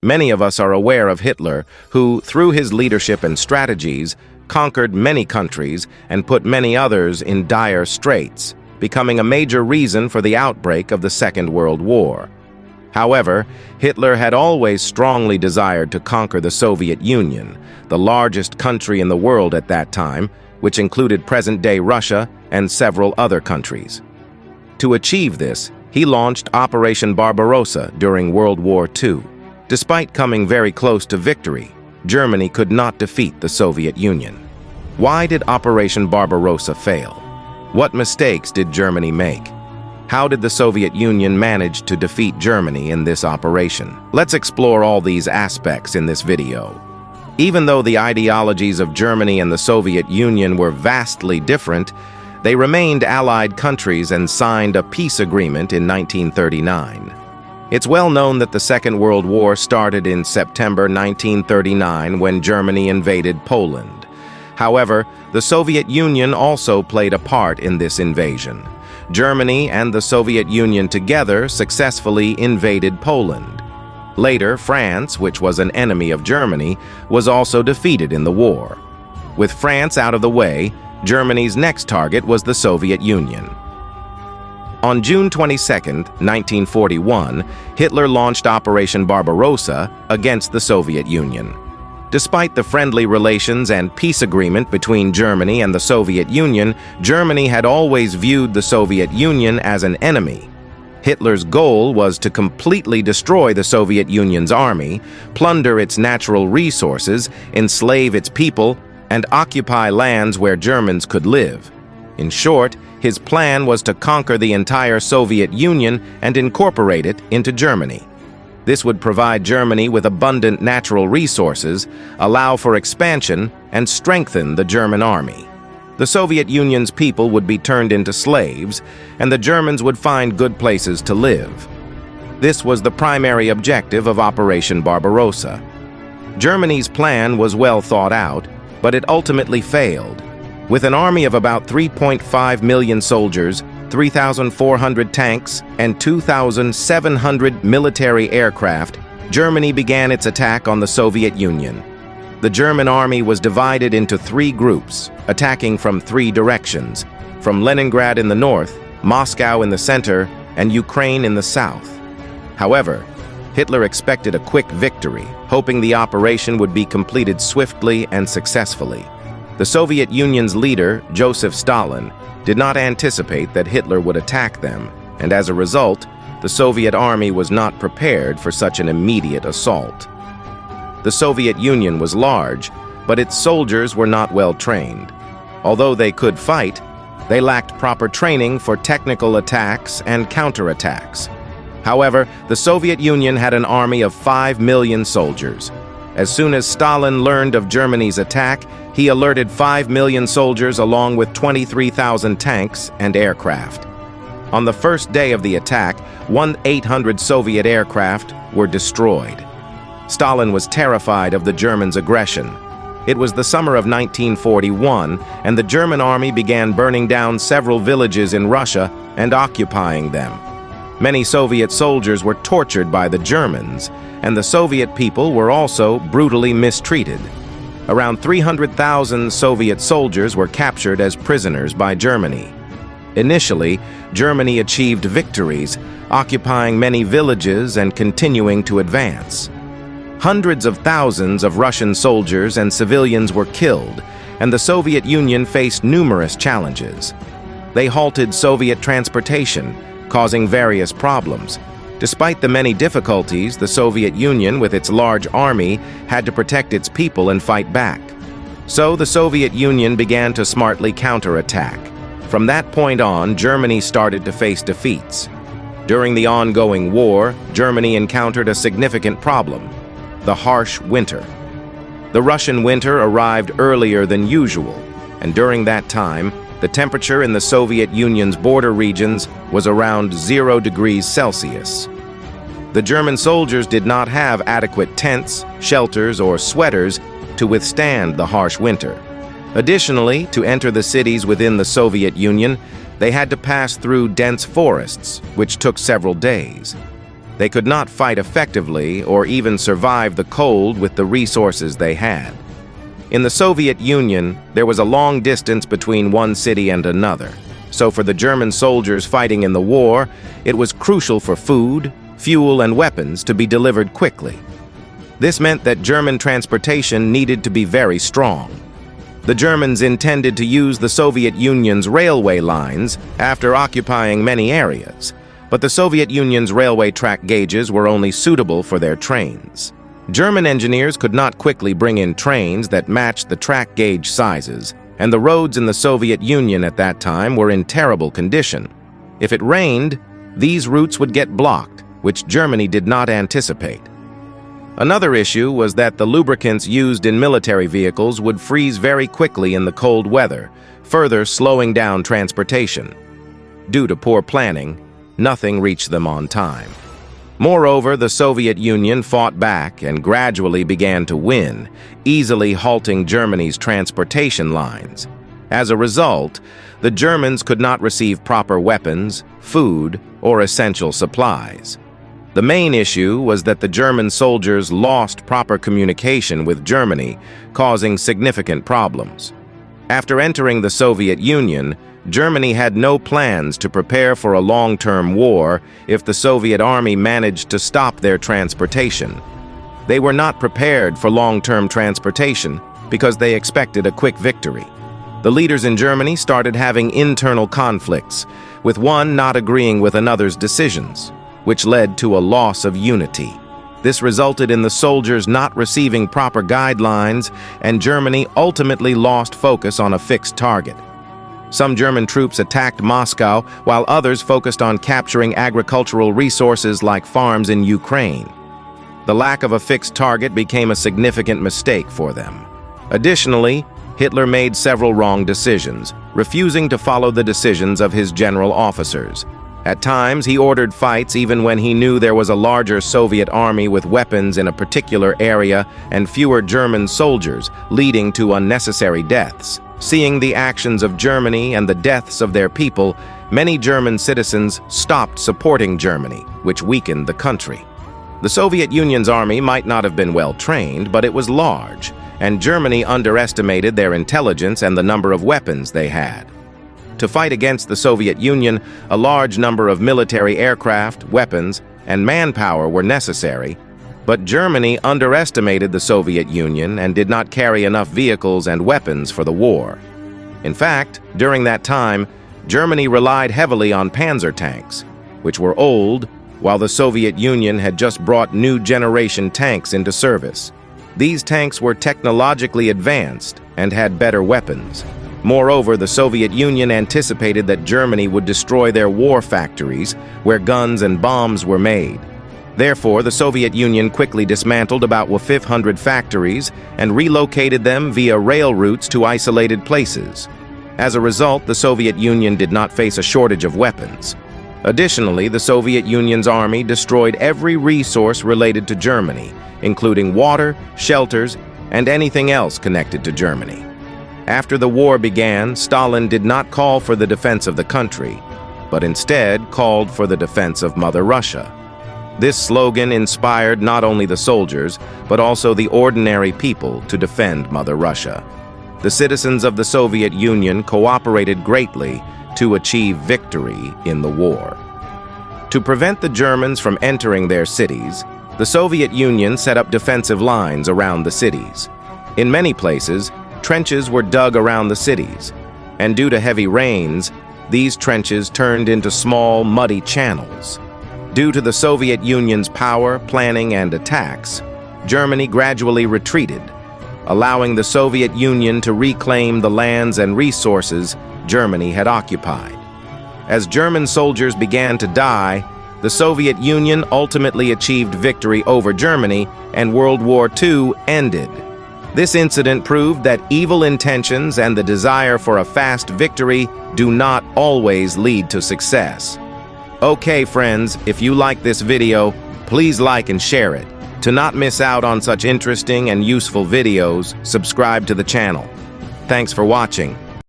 Many of us are aware of Hitler, who, through his leadership and strategies, conquered many countries and put many others in dire straits, becoming a major reason for the outbreak of the Second World War. However, Hitler had always strongly desired to conquer the Soviet Union, the largest country in the world at that time, which included present-day Russia and several other countries. To achieve this, he launched Operation Barbarossa during World War II. Despite coming very close to victory, Germany could not defeat the Soviet Union. Why did Operation Barbarossa fail? What mistakes did Germany make? How did the Soviet Union manage to defeat Germany in this operation? Let's explore all these aspects in this video. Even though the ideologies of Germany and the Soviet Union were vastly different, they remained allied countries and signed a peace agreement in 1939. It's well known that the Second World War started in September 1939 when Germany invaded Poland. However, the Soviet Union also played a part in this invasion. Germany and the Soviet Union together successfully invaded Poland. Later, France, which was an enemy of Germany, was also defeated in the war. With France out of the way, Germany's next target was the Soviet Union. On June 22, 1941, Hitler launched Operation Barbarossa against the Soviet Union. Despite the friendly relations and peace agreement between Germany and the Soviet Union, Germany had always viewed the Soviet Union as an enemy. Hitler's goal was to completely destroy the Soviet Union's army, plunder its natural resources, enslave its people, and occupy lands where Germans could live. In short, his plan was to conquer the entire Soviet Union and incorporate it into Germany. This would provide Germany with abundant natural resources, allow for expansion, and strengthen the German army. The Soviet Union's people would be turned into slaves, and the Germans would find good places to live. This was the primary objective of Operation Barbarossa. Germany's plan was well thought out, but it ultimately failed. With an army of about 3.5 million soldiers, 3,400 tanks, and 2,700 military aircraft, Germany began its attack on the Soviet Union. The German army was divided into three groups, attacking from three directions: from Leningrad in the north, Moscow in the center, and Ukraine in the south. However, Hitler expected a quick victory, hoping the operation would be completed swiftly and successfully. The Soviet Union's leader, Joseph Stalin, did not anticipate that Hitler would attack them, and as a result, the Soviet army was not prepared for such an immediate assault. The Soviet Union was large, but its soldiers were not well trained. Although they could fight, they lacked proper training for technical attacks and counterattacks. However, the Soviet Union had an army of 5 million soldiers. As soon as Stalin learned of Germany's attack, he alerted 5 million soldiers along with 23,000 tanks and aircraft. On the first day of the attack, 1,800 Soviet aircraft were destroyed. Stalin was terrified of the Germans' aggression. It was the summer of 1941, and the German army began burning down several villages in Russia and occupying them. Many Soviet soldiers were tortured by the Germans, and the Soviet people were also brutally mistreated. Around 300,000 Soviet soldiers were captured as prisoners by Germany. Initially, Germany achieved victories, occupying many villages and continuing to advance. Hundreds of thousands of Russian soldiers and civilians were killed, and the Soviet Union faced numerous challenges. They halted Soviet transportation, causing various problems. Despite the many difficulties, the Soviet Union, with its large army, had to protect its people and fight back. So the Soviet Union began to smartly counterattack. From that point on, Germany started to face defeats. During the ongoing war, Germany encountered a significant problem: the harsh winter. The Russian winter arrived earlier than usual, and during that time, the temperature in the Soviet Union's border regions was around 0 degrees Celsius. The German soldiers did not have adequate tents, shelters, or sweaters to withstand the harsh winter. Additionally, to enter the cities within the Soviet Union, they had to pass through dense forests, which took several days. They could not fight effectively or even survive the cold with the resources they had. In the Soviet Union, there was a long distance between one city and another. So for the German soldiers fighting in the war, it was crucial for food, fuel, and weapons to be delivered quickly. This meant that German transportation needed to be very strong. The Germans intended to use the Soviet Union's railway lines after occupying many areas, but the Soviet Union's railway track gauges were only suitable for their trains. German engineers could not quickly bring in trains that matched the track gauge sizes, and the roads in the Soviet Union at that time were in terrible condition. If it rained, these routes would get blocked, which Germany did not anticipate. Another issue was that the lubricants used in military vehicles would freeze very quickly in the cold weather, further slowing down transportation. Due to poor planning, nothing reached them on time. Moreover, the Soviet Union fought back and gradually began to win, easily halting Germany's transportation lines. As a result, the Germans could not receive proper weapons, food, or essential supplies. The main issue was that the German soldiers lost proper communication with Germany, causing significant problems. After entering the Soviet Union, Germany had no plans to prepare for a long-term war if the Soviet army managed to stop their transportation. They were not prepared for long-term transportation because they expected a quick victory. The leaders in Germany started having internal conflicts, with one not agreeing with another's decisions, which led to a loss of unity. This resulted in the soldiers not receiving proper guidelines, and Germany ultimately lost focus on a fixed target. Some German troops attacked Moscow, while others focused on capturing agricultural resources like farms in Ukraine. The lack of a fixed target became a significant mistake for them. Additionally, Hitler made several wrong decisions, refusing to follow the decisions of his general officers. At times, he ordered fights even when he knew there was a larger Soviet army with weapons in a particular area and fewer German soldiers, leading to unnecessary deaths. Seeing the actions of Germany and the deaths of their people, many German citizens stopped supporting Germany, which weakened the country. The Soviet Union's army might not have been well trained, but it was large, and Germany underestimated their intelligence and the number of weapons they had. To fight against the Soviet Union, a large number of military aircraft, weapons, and manpower were necessary, but Germany underestimated the Soviet Union and did not carry enough vehicles and weapons for the war. In fact, during that time, Germany relied heavily on panzer tanks, which were old, while the Soviet Union had just brought new generation tanks into service. These tanks were technologically advanced and had better weapons. Moreover, the Soviet Union anticipated that Germany would destroy their war factories, where guns and bombs were made. Therefore, the Soviet Union quickly dismantled about 500 factories and relocated them via rail routes to isolated places. As a result, the Soviet Union did not face a shortage of weapons. Additionally, the Soviet Union's army destroyed every resource related to Germany, including water, shelters, and anything else connected to Germany. After the war began, Stalin did not call for the defense of the country, but instead called for the defense of Mother Russia. This slogan inspired not only the soldiers, but also the ordinary people to defend Mother Russia. The citizens of the Soviet Union cooperated greatly to achieve victory in the war. To prevent the Germans from entering their cities, the Soviet Union set up defensive lines around the cities. In many places, trenches were dug around the cities, and due to heavy rains, these trenches turned into small, muddy channels. Due to the Soviet Union's power, planning, and attacks, Germany gradually retreated, allowing the Soviet Union to reclaim the lands and resources Germany had occupied. As German soldiers began to die, the Soviet Union ultimately achieved victory over Germany, and World War II ended. This incident proved that evil intentions and the desire for a fast victory do not always lead to success. Okay, friends, if you like this video, please like and share it. To not miss out on such interesting and useful videos, subscribe to the channel. Thanks for watching.